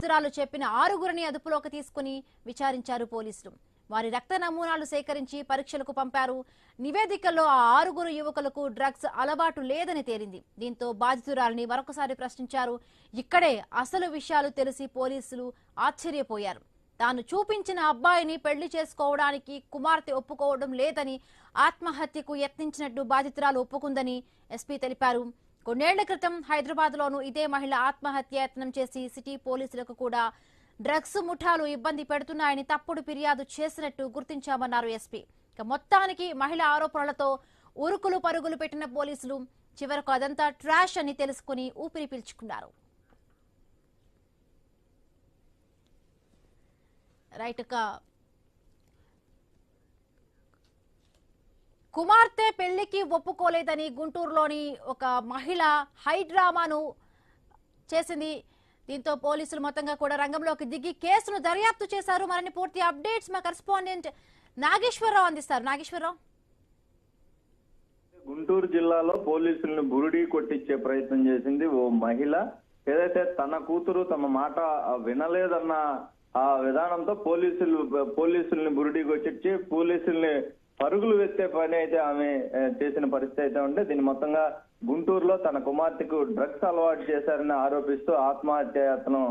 బాధితురాలు చెప్పిన 6గురిని అదుపులోకి తీసుకుని విచారించారు పోలీసులు. వారి రక్త నమూనాలు సేకరించి పరీక్షలకు పంపారు. నివేదికల్లో ఆ 6గురు యువకులకు డ్రగ్స్ అలవాటు లేదని తేలింది. దీంతో బాధితురాలిని మరొకసారి ప్రశ్నించారు. ఇక్కడే అసలు విషయాలు తెలిసి పోలీసులు ఆశ్చర్యపోయారు. తాను చూపించిన అబ్బాయిని పెళ్లి చేసుకోవడానికి కుమార్తె ఒప్పుకోవడం లేదని, ఆత్మహత్యకు యత్నించినట్టు బాధితురాలు ఒప్పుకుందని ఎస్పీ తెలిపారు. కొన్నేళ్ల క్రితం హైదరాబాద్ లోనూ ఇదే మహిళ ఆత్మహత్య యత్నం చేసి సిటీ పోలీసులకు కూడా డ్రగ్స్ ముఠాలు ఇబ్బంది పెడుతున్నాయని తప్పుడు ఫిర్యాదు చేసినట్టు గుర్తించామన్నారు ఎస్పీ. మొత్తానికి మహిళ ఆరోపణలతో ఉరుకులు పరుగులు పెట్టిన పోలీసులు చివరకు అదంతా ట్రాష్ అని తెలుసుకుని ఊపిరి పీల్చుకున్నారు. రైట్. కుమార్తె పెళ్లికి ఒప్పుకోలేదని గుంటూరులోని ఒక మహిళ హై డ్రామాను చేసింది. దీంతో పోలీసులు మొత్తంగా కూడా రంగంలోకి దిగి కేసును దర్యాప్తు చేశారు. మరిన్ని పూర్తి అప్డేట్స్ మా కరెస్పాండెంట్ నాగేశ్వరరావు అందిస్తారు. నాగేశ్వరరావు, గుంటూరు జిల్లాలో పోలీసులను బురుడి కొట్టించే ప్రయత్నం చేసింది ఓ మహిళ. ఏదైతే తన కూతురు తమ మాట వినలేదన్న ఆ విధానంతో పోలీసుల్ని బురుడి కొట్టించి పోలీసుల్ని పరుగులు వెత్తే పని అయితే ఆమె చేసిన పరిస్థితి అయితే ఉంటే, దీన్ని మొత్తంగా గుంటూరులో తన కుమార్తెకు డ్రగ్స్ అలవాటు చేశారని ఆరోపిస్తూ ఆత్మహత్యాయత్నం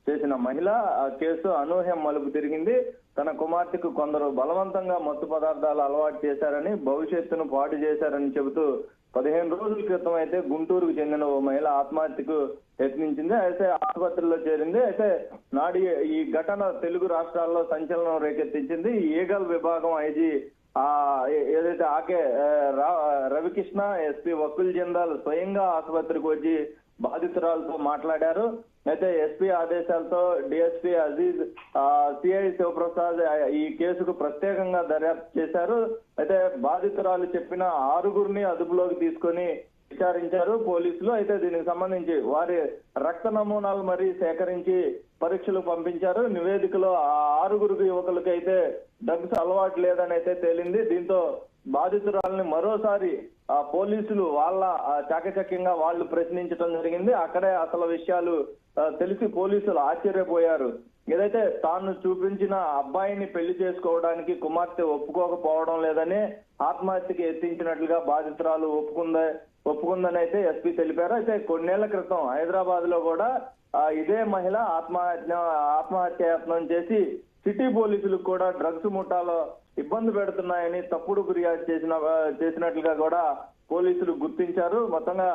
చేసిన మహిళ ఆ కేసు అనూహ్యం మలుపు తిరిగింది. తన కుమార్తెకు కొందరు బలవంతంగా మత్తు పదార్థాలు అలవాటు చేశారని, భవిష్యత్తును పాడు చేశారని చెబుతూ 15 రోజుల క్రితం అయితే గుంటూరుకు చెందిన ఓ మహిళ ఆత్మహత్యకు యత్నించింది. అయితే ఆసుపత్రిలో చేరింది. అయితే నాడు ఈ ఘటన తెలుగు రాష్ట్రాల్లో సంచలనం రేకెత్తించింది. ఈగల్ విభాగం ఐజీ ఏదైతే ఆకే రవికృష్ణ, ఎస్పీ వకుల్ జిందాల్ స్వయంగా ఆసుపత్రికి వచ్చి బాధితురాలతో మాట్లాడారు. అయితే ఎస్పీ ఆదేశాలతో డిఎస్పీ అజీజ్, సిఐ శివప్రసాద్ ఈ కేసుకు ప్రత్యేకంగా దర్యాప్తు చేశారు. అయితే బాధితురాలు చెప్పిన 6గురిని అదుపులోకి తీసుకొని విచారించారు పోలీసులు. అయితే దీనికి సంబంధించి వారి రక్త నమూనాలు మరి సేకరించి పరీక్షలు పంపించారు. నివేదికలో ఆ 6గురు యువకులకి అయితే డ్రగ్స్ అలవాటు లేదని అయితే తేలింది. దీంతో బాధితురాలని మరోసారి పోలీసులు వాళ్ళ చాకచక్యంగా వాళ్ళు ప్రశ్నించడం జరిగింది. అక్కడే అసలు విషయాలు తెలిసి పోలీసులు ఆశ్చర్యపోయారు. ఏదైతే తాను చూపించిన అబ్బాయిని పెళ్లి చేసుకోవడానికి కుమార్తె ఒప్పుకోకపోవడం లేదని, ఆత్మహత్యకి యత్నించినట్లుగా బాధితురాలు ఒప్పుకుందని అయితే ఎస్పీ తెలిపారు. అయితే కొన్నేళ్ల క్రితం హైదరాబాద్ లో కూడా ఇదే మహిళ ఆత్మహత్యాయత్నం చేసి సిటీ పోలీసులకు కూడా డ్రగ్స్ ముఠాలో ఇబ్బంది పెడుతున్నాయని తప్పుడు ఫిర్యాదు చేసినట్లుగా కూడా పోలీసులు గుర్తించారు. మొత్తంగా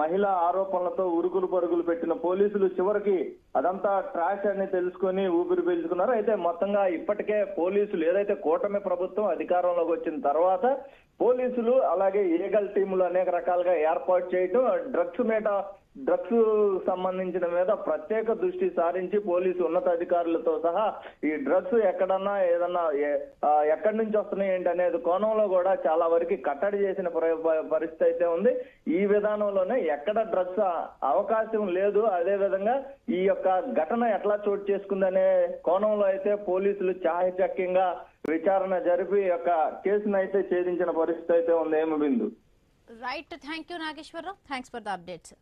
మహిళ ఆరోపణలతో ఉరుకులు పరుగులు పెట్టిన పోలీసులు చివరికి అదంతా ట్రాష్ అని తెలుసుకొని ఊపిరి పీల్చుకున్నారు. అయితే మొత్తంగా ఇప్పటికే పోలీసులు ఏదైతే కూటమి ప్రభుత్వం అధికారంలోకి వచ్చిన తర్వాత పోలీసులు అలాగే ఈగల్ టీములు అనేక రకాలుగా ఏర్పాటు చేయటం, డ్రగ్స్ సంబంధించిన మీద ప్రత్యేక దృష్టి సారించి పోలీసు ఉన్నతాధికారులతో సహా ఈ డ్రగ్స్ ఎక్కడన్నా ఏదన్నా ఎక్కడి నుంచి వస్తున్నాయి ఏంటి అనేది కోణంలో కూడా చాలా వరకు కట్టడి చేసిన పరిస్థితి అయితే ఉంది. ఈ విధానంలోనే ఎక్కడ డ్రగ్స్ అవకాశం లేదు, అదే విధంగా ఈ యొక్క ఘటన ఎట్లా చోటు చేసుకుందనే కోణంలో అయితే పోలీసులు చాకచక్యంగా విచారణ జరిపి యొక్క కేసును అయితే ఛేదించిన పరిస్థితి అయితే ఉంది. ఏమి Bindu. Right, thank you Nageswararao. Thanks for the updates.